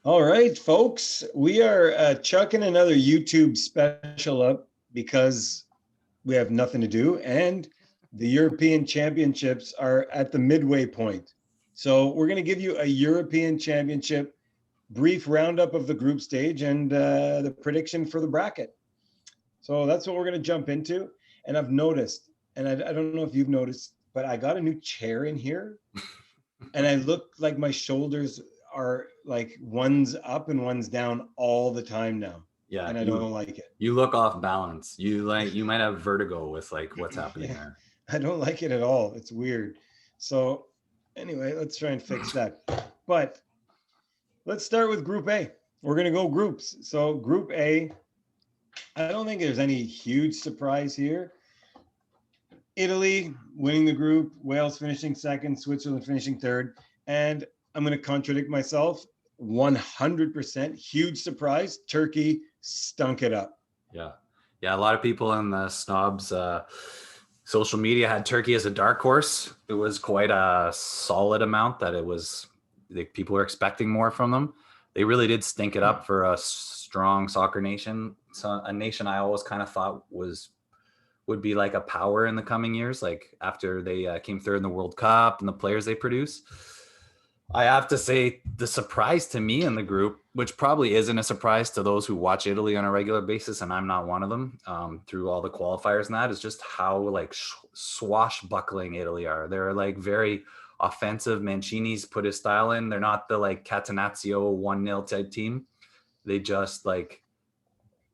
All right, folks, we are chucking another YouTube special up because we have nothing to do, and the European Championships are at the midway point. So we're going to give you a European Championship brief roundup of the group stage and the prediction for the bracket. So that's what we're going to jump into. And I've noticed, and I don't know if you've noticed, but I got a new chair in here, and I look like my shoulders are like one's up and one's down all the time now, Yeah, and I don't like it. you look off balance. You might have vertigo with like what's happening Yeah, there. I don't like it at all. It's weird. So anyway, let's try and fix that. But let's start with Group A. We're gonna go groups. So Group A, I don't think there's any huge surprise here. Italy winning the group, Wales finishing second, Switzerland finishing third. And I'm going to contradict myself 100%. Huge surprise. Turkey stunk it up. Yeah. Yeah, a lot of people in the Snobs social media had Turkey as a dark horse. It was quite a solid amount that it was people were expecting more from them. They really did stink it up for a strong soccer nation. So a nation I always kind of thought would be like a power in the coming years, like after they came third in the World Cup and the players they produce. I have to say the surprise to me in the group, which probably isn't a surprise to those who watch Italy on a regular basis, and I'm not one of them, through all the qualifiers and that, is just how like swashbuckling Italy are. They're like very offensive. Mancini's put his style in. They're not the like Catenaccio 1-0 type team. They just like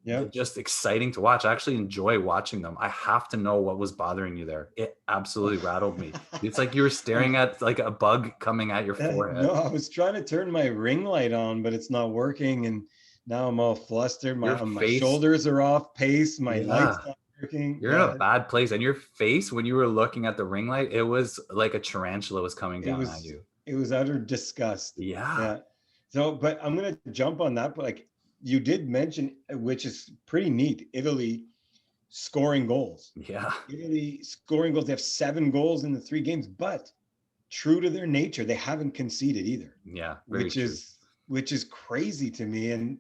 Yeah. they're just exciting to watch. I actually enjoy watching them. I have to know what was bothering you there. It absolutely rattled me. It's like you were staring at like a bug coming at your No, forehead. I was trying to turn my ring light on, but it's not working. And now I'm all flustered. Your My face, shoulders are off pace. My light's yeah, not working. you're in a Yeah. bad place. And your face, when you were looking at the ring light, it was like a tarantula was coming It down at was you. it was utter disgust. Yeah, Yeah. So, but I'm gonna jump on that. But like you did mention, which is pretty neat, Italy scoring goals. yeah, Italy scoring goals. They have 7 goals in the 3 games, but true to their nature, they haven't conceded either, yeah, very which true. is which is crazy to me. And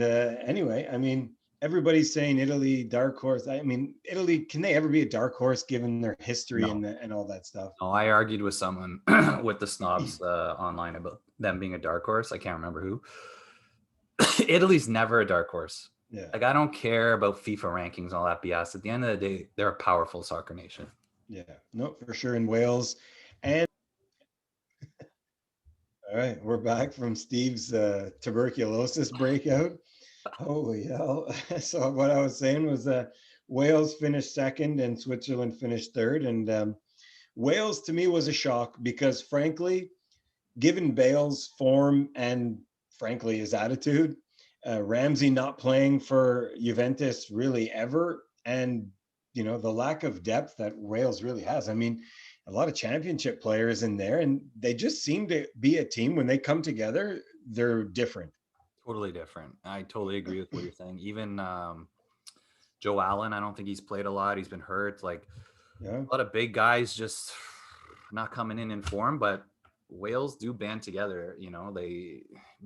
anyway, I mean, everybody's saying Italy dark horse. I mean, Italy, can they ever be a dark horse given their history No, and all that stuff? no, I argued with someone with the Snobs online about them being a dark horse. I can't remember who. Italy's never a dark horse. Yeah, Like I don't care about FIFA rankings and all that BS. At the end of the day, they're a powerful soccer nation. yeah, no, for sure in Wales. And all right, we're back from Steve's tuberculosis breakout. Holy hell. So what I was saying was Wales finished second and Switzerland finished third. And Wales to me was a shock because frankly, given Bale's form and frankly his attitude, Ramsey not playing for Juventus really ever, and the lack of depth that Wales really has. I mean, a lot of championship players in there, and they just seem to be a team when they come together. They're different. Totally different. I totally agree with what you're saying. Even Joe Allen, I don't think he's played a lot. He's been hurt. Like Yeah, a lot of big guys just not coming in form, but Wales do band together.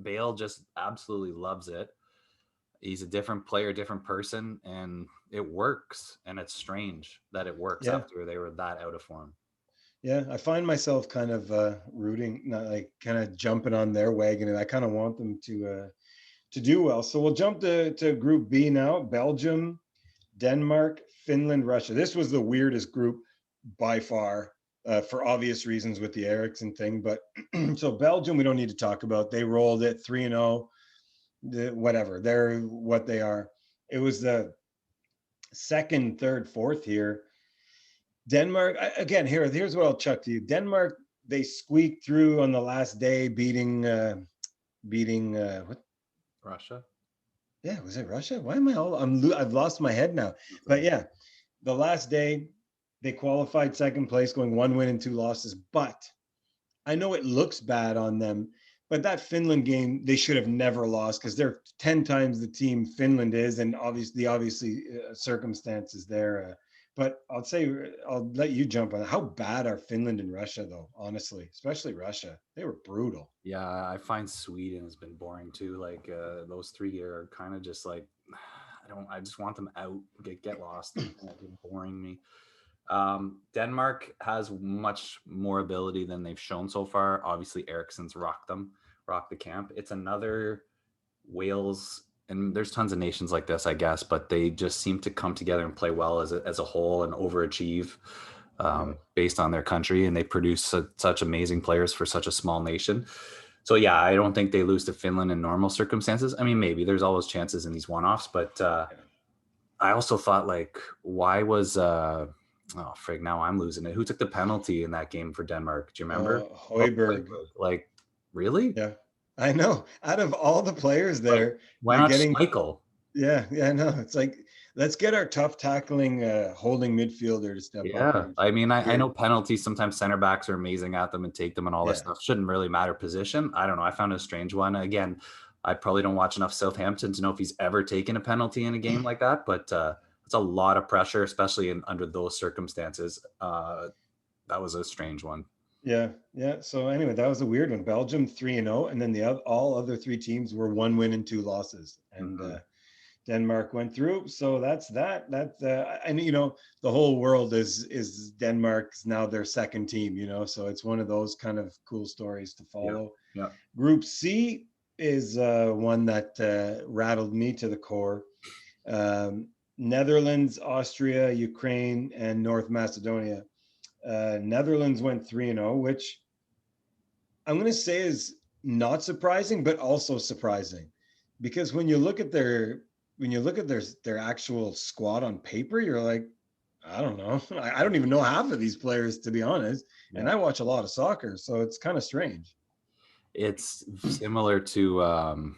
Bale just absolutely loves it. He's a different player, different person, and it works. And it's strange that it works yeah. after they were that out of form. Yeah, I find myself kind of rooting, not like kind of jumping on their wagon, and I kind of want them to do well. So we'll jump to Group B now: Belgium, Denmark, Finland, Russia. This was the weirdest group by far, for obvious reasons with the Ericsson thing. But so Belgium, we don't need to talk about. They rolled it 3-0. Whatever, they're what they are. It was the second, third, fourth here. Denmark again. Here's what I'll chuck to you. Denmark, they squeaked through on the last day, beating what? Russia? Yeah, was it Russia? Why am I all? I've lost my head now. But yeah, the last day they qualified second place, going 1 win and 2 losses. But I know it looks bad on them, but that Finland game they should have never lost because they're 10 times the team Finland is, and obviously circumstances there But I'll let you jump on it. How bad are Finland and Russia though? Honestly, especially Russia, they were brutal. Yeah, I find Sweden has been boring too. Like those three are kind of just like I just want them out, get lost. They're boring me. Denmark has much more ability than they've shown so far. Obviously, Ericsson's rocked the camp. It's another Wales, and there's tons of nations like this, I guess, but they just seem to come together and play well as a whole and overachieve Yeah. based on their country, and they produce such amazing players for such a small nation. So yeah, I don't think they lose to Finland in normal circumstances. I mean, maybe there's always chances in these one-offs, but Yeah. I also thought like, why was oh frig, now I'm losing it. Who took the penalty in that game for Denmark? Do you remember? Oh, Hoiberg. Højbjerg. Like, really? Yeah, I know. Out of all the players Like, there, why you're not getting Schmeichel? yeah, I know. It's like let's get our tough tackling, holding midfielder to step up Yeah, here. I mean, I know You're penalties. Sometimes center backs are amazing at them and take them and all this yeah, stuff. Shouldn't really matter position. I don't know. I found it a strange one. Again, I probably don't watch enough Southampton to know if he's ever taken a penalty in a game like that. But it's a lot of pressure, especially under those circumstances. That was a strange one. yeah. So anyway, that was a weird one. Belgium 3-0, and then all other three teams were 1 win and 2 losses, and Mhm. Denmark went through. So that's that. And the whole world is Denmark's now their second team. So it's one of those kind of cool stories to Yeah, follow. yeah, Group C is one that rattled me to the core. Netherlands, Austria, Ukraine, and North Macedonia. Netherlands went 3-0, which I'm going to say is not surprising, but also surprising, because when you look at their actual squad on paper, you're like, I don't know, I don't even know half of these players, to be honest. And yeah. I watch a lot of soccer, so it's kind of strange. It's similar to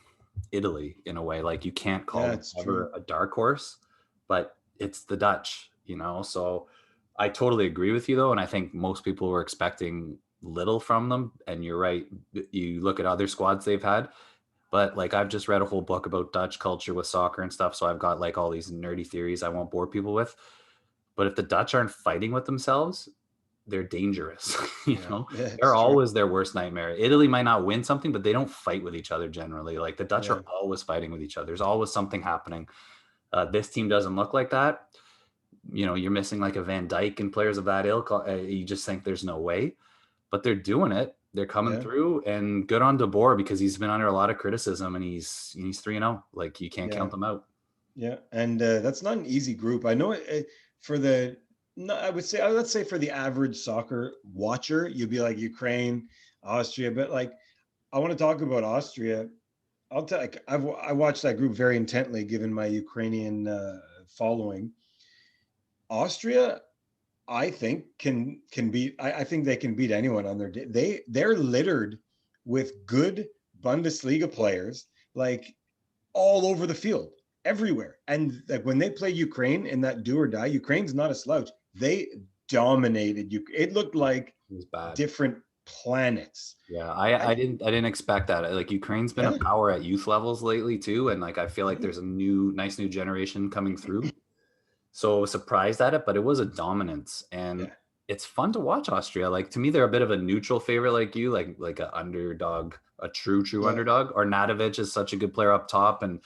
Italy in a way. Like you can't call Yeah, them it's true. ever a dark horse, but it's the Dutch, So I totally agree with you though, and I think most people were expecting little from them. And you're right. You look at other squads they've had, but like I've just read a whole book about Dutch culture with soccer and stuff, so I've got like all these nerdy theories I won't bore people with. But if the Dutch aren't fighting with themselves, they're dangerous. Yeah, yeah, They're it's true. always their worst nightmare. Italy might not win something, but they don't fight with each other generally. Like the Dutch Yeah, are always fighting with each other. There's always something happening. This team doesn't look like that. You're missing like a Van Dyke and players of that ilk. You just think there's no way, but they're doing it. They're coming yeah, through, and good on De Boer because he's been under a lot of criticism, and he's 3-0. Like you can't yeah. count them out. Yeah, and that's not an easy group. I know for the no, I would say let's say for the average soccer watcher, you'd be like Ukraine, Austria, but like I want to talk about Austria. I'll tell like I watched that group very intently, given my Ukrainian following. Austria, I think can beat. I think they can beat anyone on their day. They're littered with good Bundesliga players, like all over the field, everywhere. And like when they play Ukraine in that do or die, Ukraine's not a slouch. They dominated you. It looked like It was bad. different planets. Yeah, I I didn't expect that. Like Ukraine's been a yeah, power at youth levels lately too, and like I feel like yeah, there's a nice new generation coming through. So I was surprised at it, but it was a dominance, and yeah, it's fun to watch Austria. Like to me, they're a bit of a neutral favorite, like you, like an underdog, a true yeah, underdog. Or Nadovic is such a good player up top, and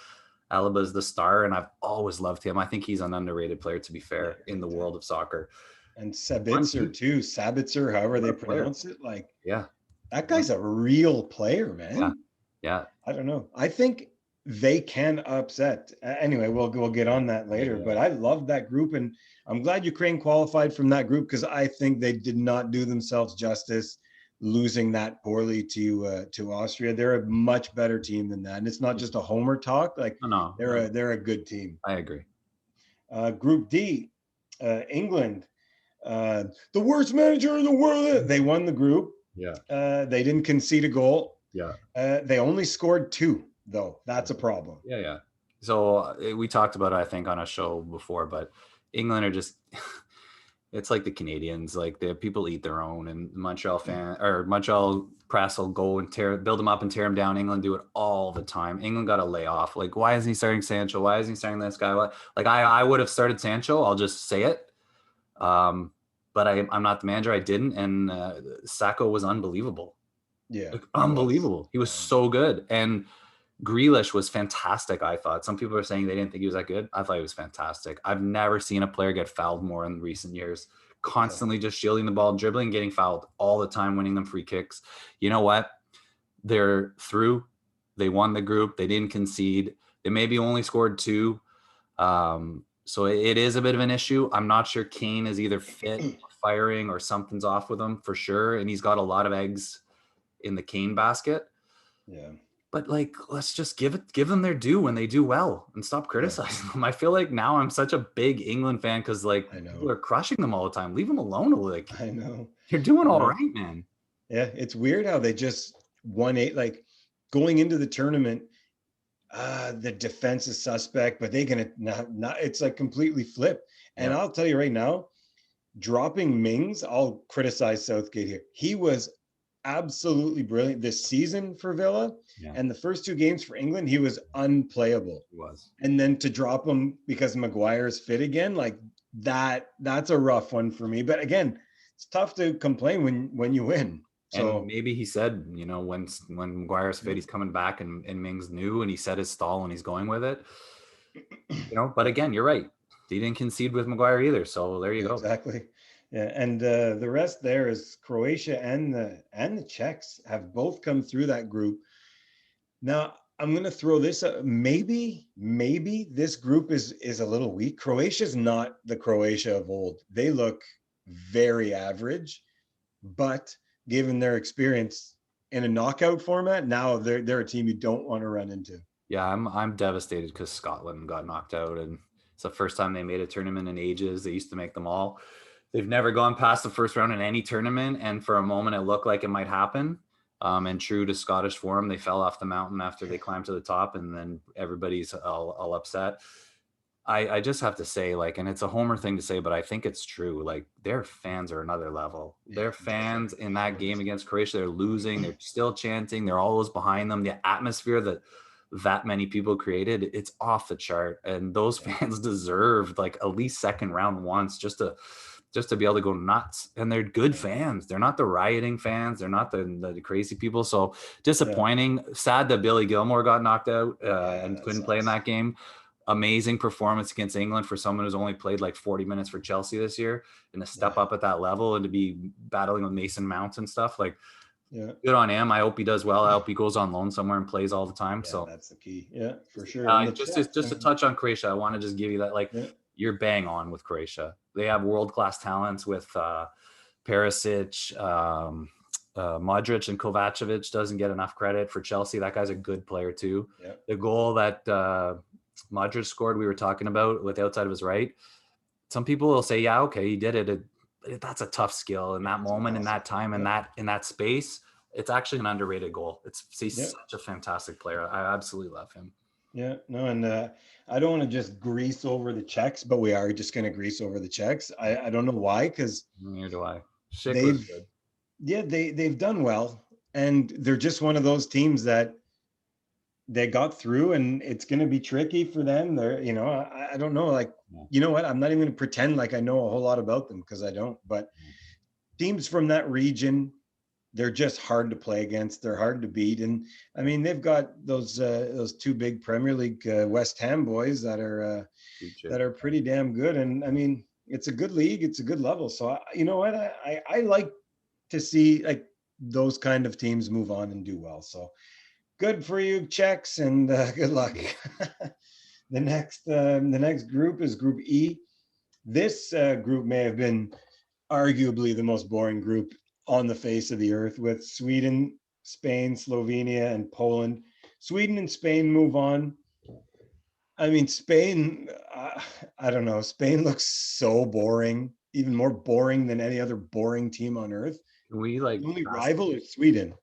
Alaba's the star, and I've always loved him. I think he's an underrated player, to be yeah, fair, in big the time. world of soccer. And Fun Sabitzer team. too, Sabitzer, however What they a player. pronounce it. Like Yeah, that guy's a real player, yeah, man. yeah, I don't know. I think they can upset. Anyway, we'll get on that yeah, later. yeah. But I love that group, and I'm glad Ukraine qualified from that group because I think they did not do themselves justice losing that poorly to Austria. They're a much better team than that, and it's not just a homer talk. Like No, no, they're no. a good team. I agree. Group D, England, the worst manager in the world. They won the group. Yeah, They didn't concede a goal. yeah. They only scored two, though. That's a problem. Yeah, yeah. So we talked about it, I think, on a show before, but England are just it's like the Canadians, like the people eat their own, and Montreal press will go and build them up and tear them down. England do it all the time. England got to lay off. Like, why isn't he starting Sancho? Why isn't he starting this guy? Like, I would have started Sancho. I'll just say it. But I'm not the manager. I didn't, and Sacco was unbelievable, Yeah, like he was. unbelievable. He was so good, and Grealish was fantastic. I thought some people are saying they didn't think he was that good. I thought he was fantastic. I've never seen a player get fouled more in recent years. Yeah, Constantly just shielding the ball, dribbling, getting fouled all the time, winning them free kicks. You know what? They're through. They won the group. They didn't concede. They maybe only scored 2. So it is a bit of an issue. I'm not sure Kane is either fit, or firing, or something's off with him for sure. And he's got a lot of eggs in the Kane basket. yeah, But like, let's just give them their due when they do well and stop yeah. criticizing them. I feel like now I'm such a big England fan because like I people know, are crushing them all the time. Leave them alone. Like I know. you're doing all Yeah, right, man. yeah. It's weird how they just won 8. Like going into the tournament, the defense is suspect, but they gonna not. It's like completely flipped. And Yeah, I'll tell you right now, dropping Mings, I'll criticize Southgate here. He was absolutely brilliant this season for Villa, yeah, and the first 2 games for England, he was unplayable. it was. And then to drop him because Maguire's fit again, like that's a rough one for me. But again, it's tough to complain when you win. And So maybe he said, when Maguire's fit, yeah, he's coming back, and Mings knew, and he set his stall, and he's going with it. But yeah, again, you're right. He didn't concede with Maguire either. So there you yeah, go. exactly. Yeah, and the rest there is Croatia and the Czechs have both come through that group. Now I'm going to throw this. Maybe this group is a little weak. Croatia's not the Croatia of old. They look very average, but given their experience in a knockout format, now they're a team you don't want to run into. Yeah, I'm devastated because Scotland got knocked out, and it's the first time they made a tournament in ages. They used to make them all. They've never gone past the first round in any tournament, and for a moment it looked like it might happen. And true to Scottish form, they fell off the mountain after they climbed to the top, and then everybody's all upset. I just have to say, like, and it's a homer thing to say, but I think it's true. Like, their fans are another level. Yeah, Their fans different, in of that game course. against Croatia, they're losing. They're still chanting. They're always behind them. The atmosphere that many people created, it's off the chart. And those Yeah, fans deserved like at least second round once just to be able to go nuts. And they're good yeah, fans. They're not the rioting fans. They're not the crazy people. So yeah, disappointing. Sad that Billy Gilmore got knocked out yeah. and That couldn't play in sucks. that game. Amazing performance against England for someone who's only played like 40 minutes for Chelsea this year, and to step Yeah, up at that level and to be battling with Mason Mount and stuff. Like, yeah, good on him. I hope he does well. I hope he goes on loan somewhere and plays all the time. yeah. So That's the key. Yeah, for sure. And the Czechs, just to touch on Croatia, I want to just give you that, like, yeah, you're bang on with Croatia. They have world class talents with Perisic, Modric, and Kovacevic doesn't get enough credit for Chelsea. That guy's a good player too. yeah, The goal that Modric scored, we were talking about with outside of his right. Some people will say, yeah, okay, he did it. That's a tough skill in yeah. that It's moment, in that impossible. time, Yeah, in that space. It's actually an underrated goal. He's yeah, such a fantastic player. I absolutely love him. yeah. No, and I don't want to just grease over the Czechs, but we are just going to grease over the Czechs. I don't know why, because Neither do I. Schick was they've good. yeah they've done well, and they're just one of those teams that they got through, and it's going to be tricky for them. They're, I don't know, like, Yeah. you know what? I'm not even going to pretend like I know a whole lot about them because I don't. But teams from that region, they're just hard to play against. They're hard to beat, and I mean they've got those 2 big Premier League West Ham boys Future. that are pretty damn good. And I mean it's a good league, it's a good level. So you know what? I like to see like those kind of teams move on and do well. So good for you, Czechs, and good luck. The next group is Group E. This group may have been arguably the most boring group on the face of the earth, with Sweden, Spain, Slovenia, and Poland. Sweden and Spain move on. I mean, Spain, I don't know. Spain looks so boring, even more boring than any other boring team on earth. Can we like The only pass? rival is Sweden.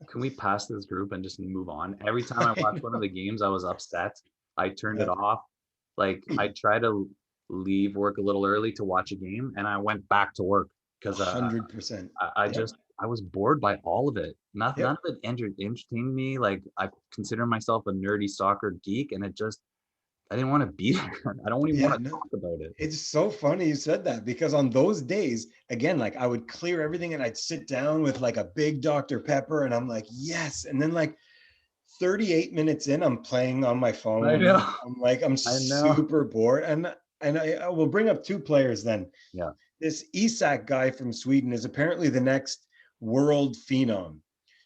Can we pass this group and just move on? Every time I watched one of the games, I was upset. I turned it Yeah, off. Like, I try to leave work a little early to watch a game, and I went back to work because 100%. Yep. I was bored by all of it. None Yep. of it entertained me. Like, I consider myself a nerdy soccer geek, and it just I didn't want to be there. I don't even Yeah, want to no, talk about it. it's so funny you said that because on those days, again, like I would clear everything and I'd sit down with like a big Dr. Pepper and I'm like, yes. And then like 38 minutes in, I'm playing on my I phone. know. I'm like, I'm I know. super bored. And I will bring up two players then. Yeah. This Isak guy from Sweden is apparently the next world phenom.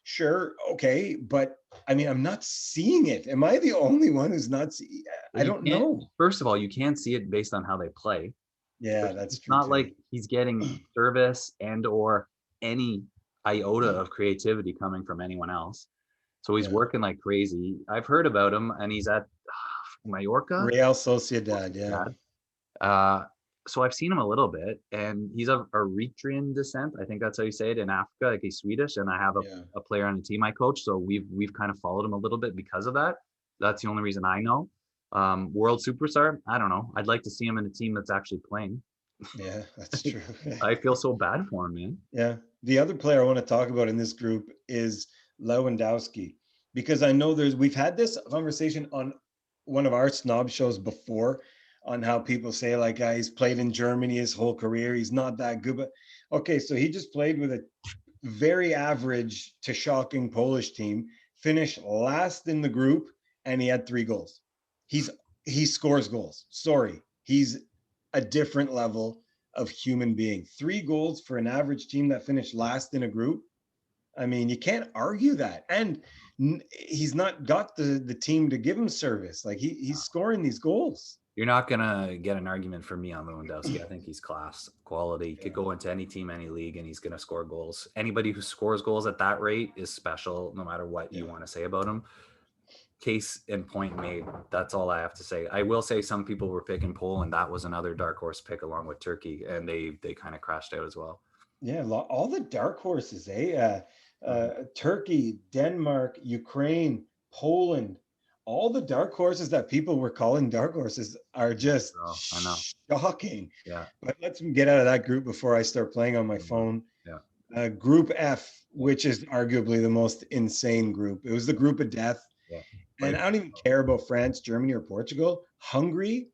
Sure, okay, but I mean, I'm not seeing it. Am I the only one who's not seeing? Well, I you don't can't. know. First of all, you can't see it based on how they play. Yeah, that's It's true not too. like he's getting service and or any iota of creativity coming from anyone else. So he's Yeah. working like crazy. I've heard about him, and he's at Mallorca. Real Sociedad, yeah. Uh, so I've seen him a little bit, and he's of Eritrean descent. I think that's how you say it in Africa. Like he's Swedish, and I have Yeah. a player on the team I coach, so we've kind of followed him a little bit because of that. That's the only reason I know. World superstar. I don't know. I'd like to see him in a team that's actually playing. Yeah, that's true. I feel so bad for him, man. Yeah. The other player I want to talk about in this group is Lewandowski, because I know we've had this conversation on one of our snob shows before on how people say like he's played in Germany his whole career. He's not that good, but okay, so he just played with a very average to shocking Polish team, finished last in the group, and he had 3 goals. He's he scores goals. Sorry, he's a different level of human being. 3 goals for an average team that finished last in a group. I mean, you can't argue that. And he's not got the team to give him service. Like he's scoring these goals. You're not gonna get an argument from me on Lewandowski. I think he's class quality. He could Yeah. go into any team, any league, and he's gonna score goals. Anybody who scores goals at that rate is special, no matter what you Yeah. want to say about him. Case and point made. That's all I have to say. I will say some people were picking Poland. That was another dark horse pick along with Turkey, and they kind of crashed out as well. Yeah, all the dark horses, eh? Turkey, Denmark, Ukraine, Poland, all the dark horses that people were calling dark horses are just Oh, I know. shocking. Yeah. But let's get out of that group before I start playing on my phone. Yeah. Group F, which is arguably the most insane group. It was the group of death. Yeah. And I don't even care about France, Germany, or Portugal. Hungary,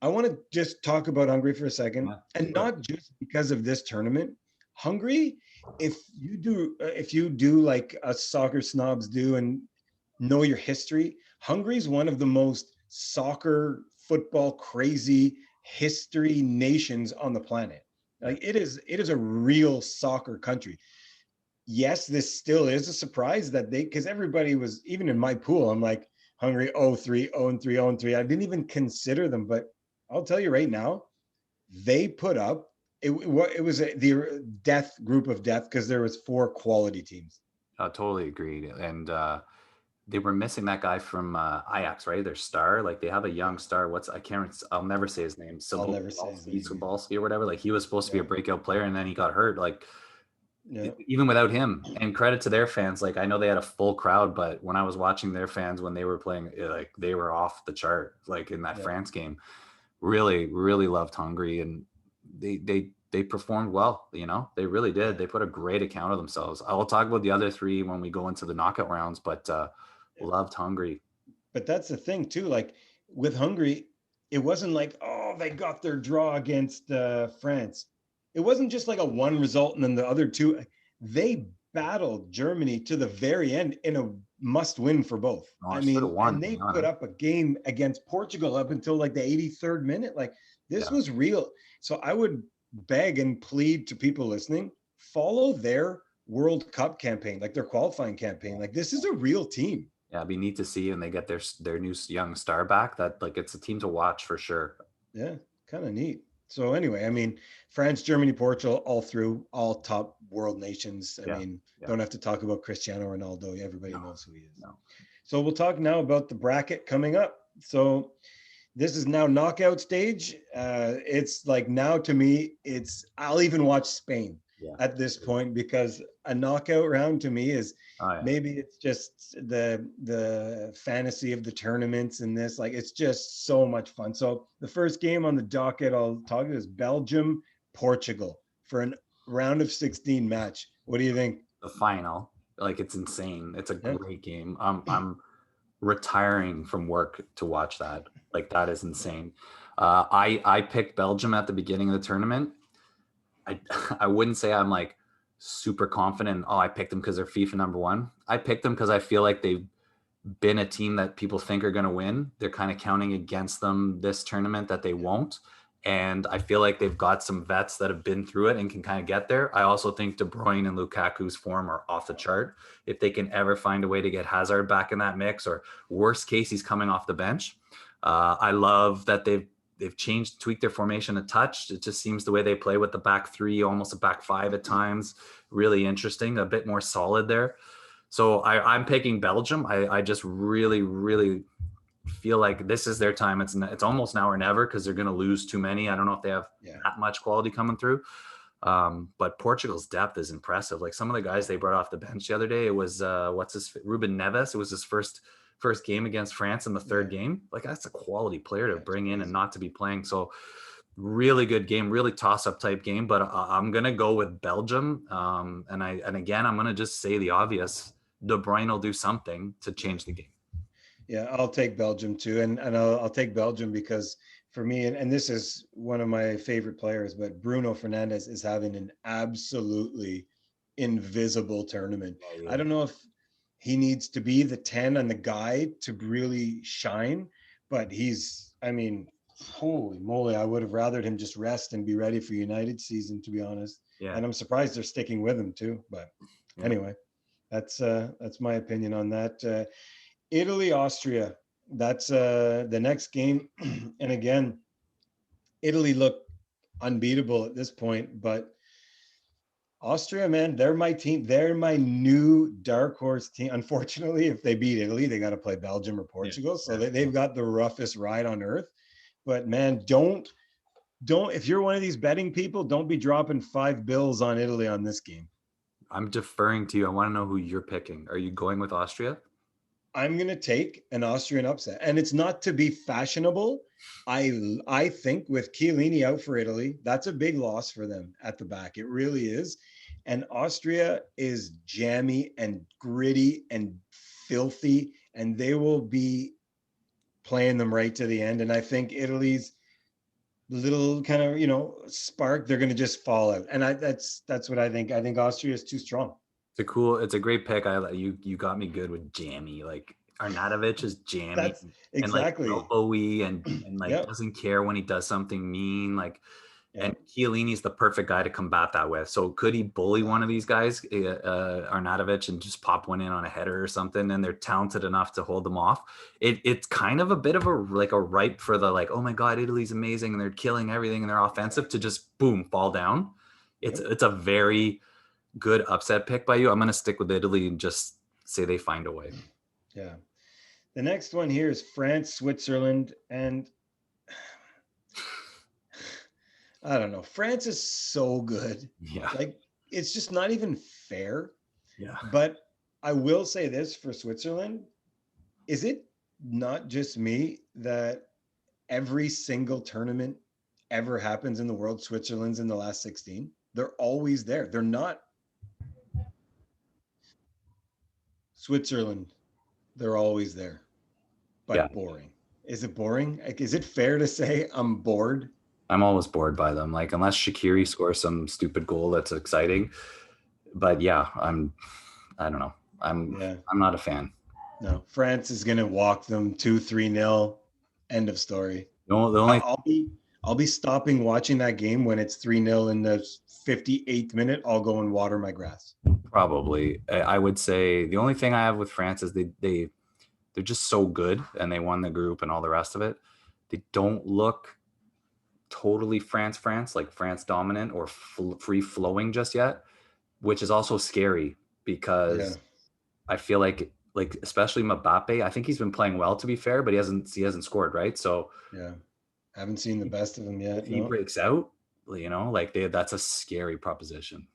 I want to just talk about Hungary for a second, Yeah. and not just because of this tournament. Hungary, if you do like us soccer snobs do and know your history, Hungary is one of the most soccer football crazy history nations on the planet. Like it is a real soccer country. Yes, this still is a surprise that because everybody was, even in my pool, I'm like Hungary 0-3, 0-3, 0-3. I didn't even consider them, but I'll tell you right now, they put up it was the death group of death because there was 4 quality teams. I totally agreed. And they were missing that guy from Ajax, right? Their star. Like they have a young star. I'll never say his name. I'll never say his name. Sabalski or whatever. Like he was supposed to be a breakout player, and then he got hurt. Like Yeah. even without him. And credit to their fans. Like I know they had a full crowd, but when I was watching their fans when they were playing, like they were off the chart. Like in that France game, really, really loved Hungary, and they performed well. You know, they really did. They put a great account of themselves. I will talk about the other 3 when we go into the knockout rounds, but loved Hungary. But that's the thing too. Like with Hungary, it wasn't like, oh, they got their draw against France. It wasn't just like a one result and then the other 2. They battled Germany to the very end in a must win for both. Oh, I should have mean, won, and to they be put honest. up a game against Portugal up until like the 83rd minute. Like this Yeah. was real. So I would beg and plead to people listening, follow their World Cup campaign, like their qualifying campaign. Like this is a real team. Yeah, it'd be neat to see, and they get their new young star back. That like it's a team to watch for sure. Yeah, kind of neat. So anyway, I mean, France, Germany, Portugal, all through, all top world nations. I mean, don't have to talk about Cristiano Ronaldo. Everybody knows who he is. No. So we'll talk now about the bracket coming up. So this is now knockout stage. It's like now to me, I'll even watch Spain at this point because a knockout round to me is maybe it's just the fantasy of the tournaments and this, like it's just so much fun. So the first game on the docket I'll talk about is Belgium, Portugal for an round of 16 match. What do you think? The final, like it's insane. It's a great game. I'm retiring from work to watch that. Like that is insane. I picked Belgium at the beginning of the tournament. I I wouldn't say I'm like super confident. Oh, I picked them because they're FIFA number one. I picked them because I feel like they've been a team that people think are going to win. They're kind of counting against them this tournament that they won't. And I feel like they've got some vets that have been through it and can kind of get there. I also think De Bruyne and Lukaku's form are off the chart. If they can ever find a way to get Hazard back in that mix, or worst case, he's coming off the bench. I love that they've changed, tweaked their formation a touch. It just seems the way they play with the back three, almost a back five at times, really interesting, a bit more solid there. So I'm picking Belgium. I just really, really feel like this is their time. It's almost now or never because they're going to lose too many. I don't know if they have that much quality coming through. But Portugal's depth is impressive. Like some of the guys they brought off the bench the other day, it was Ruben Neves. It was his first game against France in the third game. Like that's a quality player to bring in and not to be playing. So really good game, really toss-up type game. But I'm gonna go with Belgium. And again, I'm gonna just say the obvious. De Bruyne will do something to change the game. Yeah, I'll take Belgium too, and I'll take Belgium because for me, and this is one of my favorite players, but Bruno Fernandes is having an absolutely invisible tournament. I don't know if he needs to be the 10 on the guide to really shine, but I mean, holy moly, I would have rathered him just rest and be ready for United season, to be honest. Yeah. And I'm surprised they're sticking with him too. But anyway, that's my opinion on that. Italy, Austria. That's the next game. And again, Italy looked unbeatable at this point, but Austria, man, they're my team. They're my new dark horse team. Unfortunately, if they beat Italy, they got to play Belgium or Portugal. So they've got the roughest ride on earth. But man, don't, if you're one of these betting people, don't be dropping $5 on Italy on this game. I'm deferring to you. I want to know who you're picking. Are you going with Austria? I'm going to take an Austrian upset. And it's not to be fashionable. I think with Chiellini out for Italy, that's a big loss for them at the back. It really is. And Austria is jammy and gritty and filthy, and they will be playing them right to the end. And I think Italy's little kind of, spark, they're going to just fall out. And that's what I think. I think Austria is too strong. It's a great pick. You got me good with jammy. Like Arnautovic is jammy. That's exactly. And like elbowy and like doesn't care when he does something mean. Like, and Chiellini's the perfect guy to combat that with. So could he bully one of these guys, Arnautovic, and just pop one in on a header or something? And they're talented enough to hold them off. It's kind of a bit of a ripe for the like, oh my God, Italy's amazing and they're killing everything and they're offensive to just boom fall down. It's a very good upset pick by you. I'm going to stick with Italy and just say they find a way. Yeah. The next one here is France, Switzerland. And I don't know. France is so good. Yeah. Like, it's just not even fair. Yeah. But I will say this for Switzerland. Is it not just me that every single tournament ever happens in the world, Switzerland's in the last 16? They're always there. They're not Switzerland, they're always there, but boring. Is it boring? Like, is it fair to say I'm bored? I'm always bored by them. Like, unless Shaqiri scores some stupid goal that's exciting. But yeah, I don't know. I'm not a fan. No, France is gonna walk them 2-3-0. End of story. No, I'll be stopping watching that game when it's 3-0 in the 58th minute. I'll go and water my grass. Probably. I would say the only thing I have with France is they're just so good and they won the group and all the rest of it. They don't look totally France, like France dominant or free flowing just yet, which is also scary because I feel like especially Mbappe, I think he's been playing well to be fair, but he hasn't scored, right? So haven't seen the best of him yet. If he breaks out, that's a scary proposition.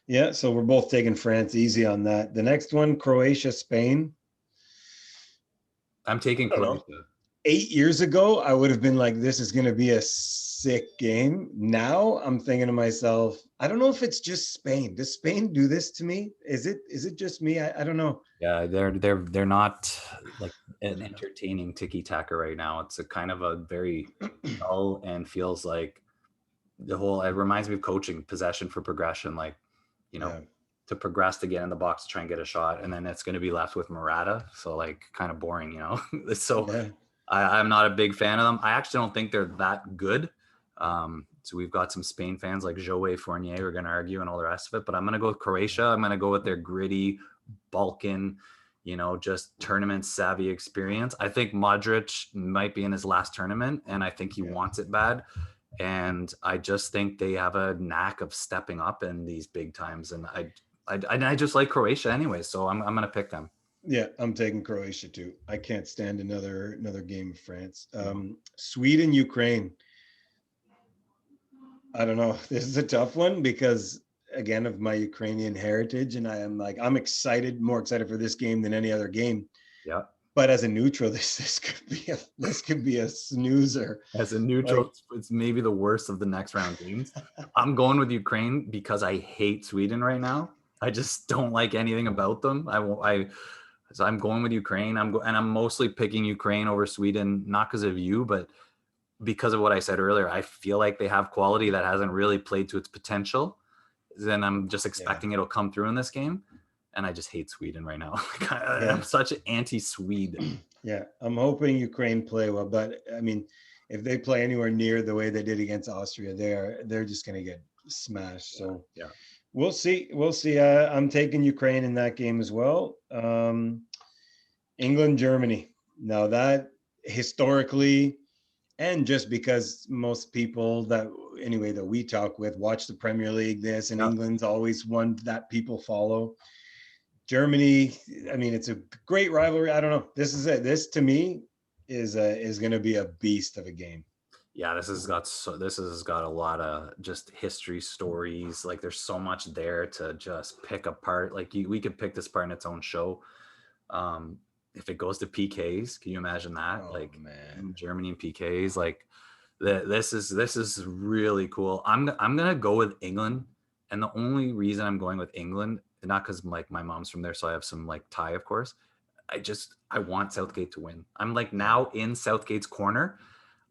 Yeah, so we're both taking France easy on that. The next one, Croatia, Spain. I'm taking Croatia. 8 years ago, I would have been like, this is going to be a sick game. Now I'm thinking to myself, I don't know if it's just Spain. Does Spain do this to me? Is it just me? I don't know. Yeah, they're not like I an don't know. entertaining tiki taka right now. It's a kind of a very dull and feels like the whole. It reminds me of coaching, possession for progression. Like, you know, Yeah. to progress to get in the box to try and get a shot, and then it's going to be left with Murata. So like, kind of boring, you know. So Yeah. I'm not a big fan of them. I actually don't think they're that good. So we've got some Spain fans like Joe Fournier. We're going to argue and all the rest of it, but I'm going to go with Croatia. I'm going to go with their gritty Balkan, just tournament savvy experience. I think Modric might be in his last tournament, and I think he Yeah. wants it bad. And I just think they have a knack of stepping up in these big times. And I just like Croatia anyway, so I'm going to pick them. Yeah, I'm taking Croatia too. I can't stand another game of France. Sweden, Ukraine. I don't know. This is a tough one because again of my Ukrainian heritage, and I'm excited, more excited for this game than any other game. Yeah. But as a neutral, this could be a snoozer. As a Like, neutral, it's maybe the worst of the next round games. I'm going with Ukraine because I hate Sweden right now. I just don't like anything about them. So I'm going with Ukraine. And I'm mostly picking Ukraine over Sweden, not because of you, but because of what I said earlier. I feel like they have quality that hasn't really played to its potential. Then I'm just yeah, expecting it'll come through in this game. And I just hate Sweden right now. yeah, I'm such an anti-Swede. yeah. I'm hoping Ukraine play well, but I mean, if they play anywhere near the way they did against Austria, they're just gonna get smashed. So Yeah. we'll see. We'll see. I'm taking Ukraine in that game as well. England, Germany. Now that historically, and just because most people that we talk with watch the Premier League, this and Yeah. England's always one that people follow. Germany, I mean, it's a great rivalry. I don't know. This is it. This to me is going to be a beast of a game. Yeah, this has got a lot of just history stories. Like there's so much there to just pick apart. Like we could pick this apart in its own show. If it goes to PKs, can you imagine that? Oh Like man, Germany and PKs, like this is really cool. I'm gonna go with England, and the only reason I'm going with England, not because like my mom's from there, so I have some like tie, of course. I want Southgate to win. I'm like now in Southgate's corner.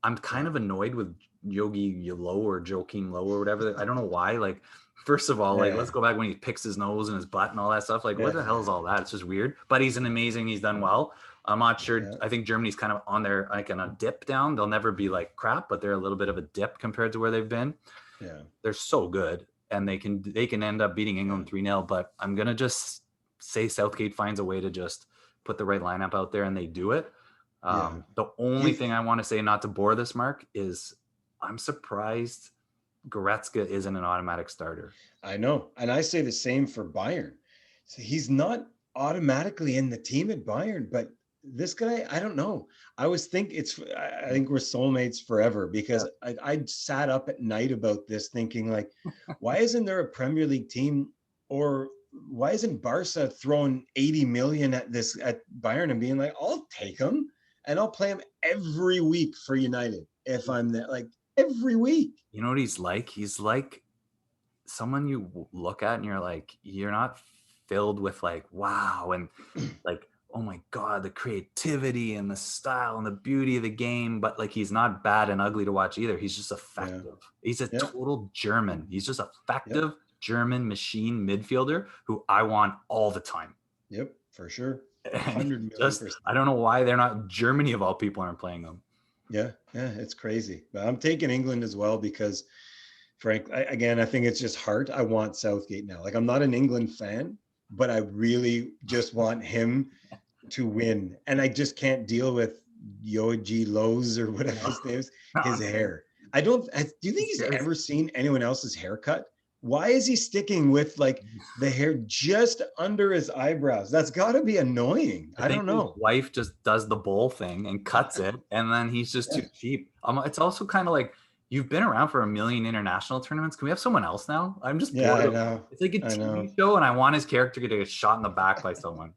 I'm kind yeah, of annoyed with Yogi Low or Joaquin Low or whatever. I don't know why. Like, first of all, like yeah, let's go back when he picks his nose and his butt and all that stuff. Like, what yeah, the hell is all that? It's just weird. But he's an amazing. He's done well. I'm not sure. yeah, I think Germany's kind of on their like on a dip down. They'll never be like crap, but they're a little bit of a dip compared to where they've been. yeah, They're so good, and they can end up beating yeah, England 3-0. But I'm gonna just say Southgate finds a way to just put the right lineup out there, and they do it. yeah. The only You, thing I want to say, not to bore this, Mark, is I'm surprised Goretzka isn't an automatic starter. I know, and I say the same for Bayern. So he's not automatically in the team at Bayern, but this guy, I don't know. I think we're soulmates forever because I sat up at night about this thinking like, why isn't there a Premier League team, or why isn't Barca throwing 80 million at Bayern and being like, I'll take him and I'll play him every week for United if I'm there, like every week. You know what he's like? He's like someone you look at and you're like, you're not filled with like, wow, and like, oh my God, the creativity and the style and the beauty of the game. But like, he's not bad and ugly to watch either. He's just Yeah, effective. He's a yeah, total German. He's just yep. effective German machine midfielder who I want all the time. Yep, for sure. And he 100 million just, percent. I don't know why they're not Germany of all people aren't playing them. Yeah, yeah, it's crazy. But I'm taking England as well because, Frank, again, I think it's just heart. I want Southgate now. Like, I'm not an England fan, but I really just want him to win. And I just can't deal with Yoji Lowe's or whatever his name is, his hair. Do you think he's ever seen anyone else's haircut? Why is he sticking with like the hair just under his eyebrows? That's got to be annoying. I I think don't his know. wife just does the bowl thing and cuts it, and then he's just too Yeah, cheap. It's also kind of like you've been around for a million international tournaments. Can we have someone else now? I'm just yeah, bored I of. know. It's like a I know. TV show, and I want his character to get shot in the back by someone.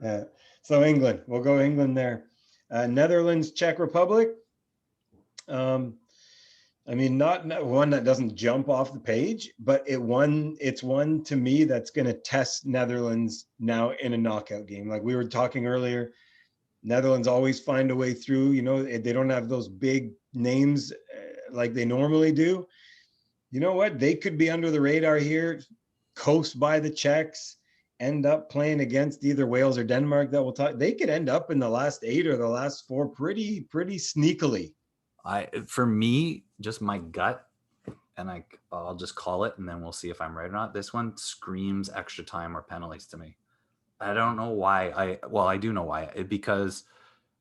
Yeah. So England, we'll go England there. Netherlands, Czech Republic. Um, I mean, not one that doesn't jump off the page, but it's one to me that's going to test Netherlands now in a knockout game. Like we were talking earlier, Netherlands always find a way through. You know, they don't have those big names like they normally do. You know what? They could be under the radar here, coast by the Czechs, end up playing against either Wales or Denmark. That we'll talk. They could end up in the last 8 or the last 4 pretty sneakily. For me, just my gut, and I'll just call it, and then we'll see if I'm right or not. This one screams extra time or penalties to me. I don't know why. I do know why. Because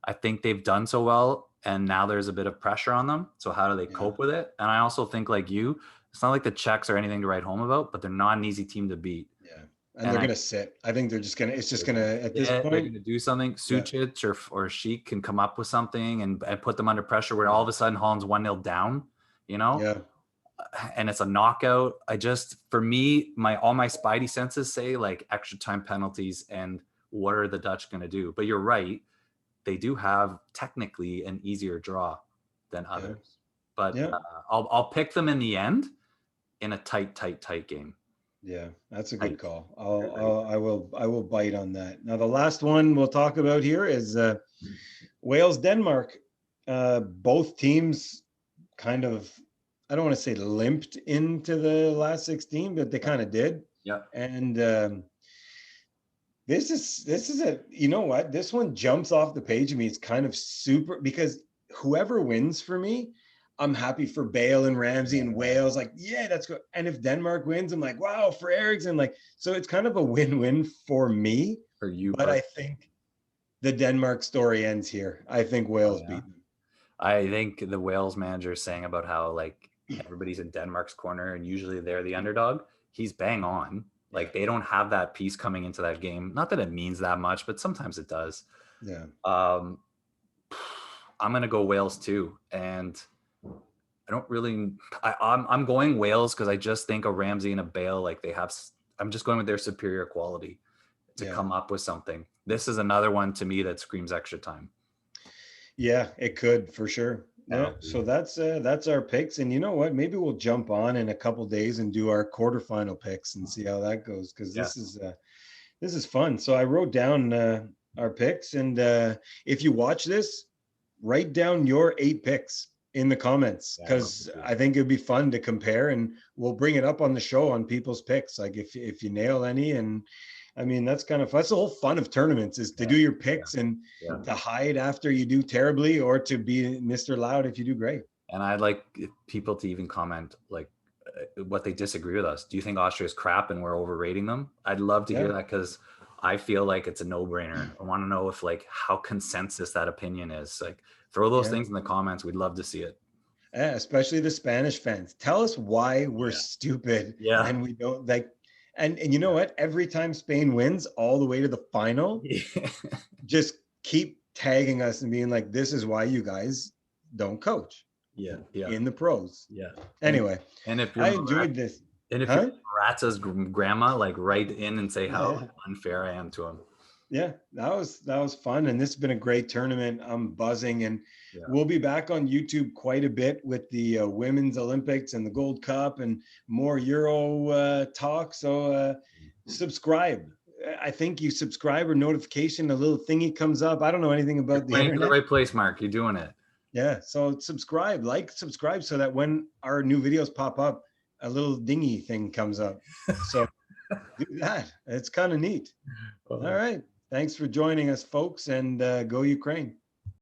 I think they've done so well, and now there's a bit of pressure on them. So how do they cope with it? And I also think, like you, it's not like the Czechs are anything to write home about, but they're not an easy team to beat. Yeah. And they're going to sit. I think they're just going to, it's just going to, at this point, they're going to do something. Sucic or Sheik can come up with something and put them under pressure where all of a sudden Holland's 1-0 down, you know? Yeah. And it's a knockout. For me, all my spidey senses say like extra time penalties and what are the Dutch going to do? But you're right. They do have technically an easier draw than others. But I'll pick them in the end in a tight game. Yeah, that's a good call. I will bite on that. Now the last one we'll talk about here is Wales Denmark. Both teams kind of, I don't want to say limped into the last 16, but they kind of did. Yeah. And this is a, you know what? This one jumps off the page of me. It's kind of super because whoever wins for me, I'm happy for Bale and Ramsey and Wales. Like, yeah, that's good. And if Denmark wins, I'm like, wow, for Eriksen. Like, so it's kind of a win-win for me. For you. But I think the Denmark story ends here. I think Wales beat them. I think the Wales manager is saying about how like everybody's in Denmark's corner and usually they're the underdog. He's bang on. Like they don't have that piece coming into that game. Not that it means that much, but sometimes it does. Yeah. I'm going to go Wales too. And I don't really, I'm going Wales because I just think a Ramsey and a Bale, like I'm just going with their superior quality to come up with something. This is another one to me that screams extra time. Yeah, it could for sure. Yeah. So that's our picks. And you know what? Maybe we'll jump on in a couple days and do our quarterfinal picks and see how that goes. Cause this is fun. So I wrote down our picks, and if you watch this, write down your 8 picks in the comments, because I think it'd be fun to compare, and we'll bring it up on the show on people's picks. Like if you nail any, and I mean, that's kind of, that's the whole fun of tournaments, is to do your picks and to hide after you do terribly, or to be Mr. Loud if you do great. And I'd like people to even comment like what they disagree with us. Do you think Austria is crap and we're overrating them? I'd love to hear that, because I feel like it's a no-brainer. I want to know if like how consensus that opinion is. Like throw those things in the comments. We'd love to see it. Yeah, especially the Spanish fans. Tell us why we're stupid and we don't like. And you know what? Every time Spain wins all the way to the final, just keep tagging us and being like, this is why you guys don't coach. In the pros. Anyway, and if I enjoyed this. And if you're Marazza's grandma, like write in and say how unfair I am to him. Yeah, that was fun. And this has been a great tournament. I'm buzzing, and we'll be back on YouTube quite a bit with the Women's Olympics and the Gold Cup and more Euro talk. So subscribe. I think you subscribe or notification, a little thingy comes up. I don't know anything about the internet. You're in the right place, Mark. You're doing it. Yeah. So subscribe, subscribe, so that when our new videos pop up, a little dingy thing comes up. So do that. It's kind of neat. All right. Thanks for joining us, folks, and go Ukraine.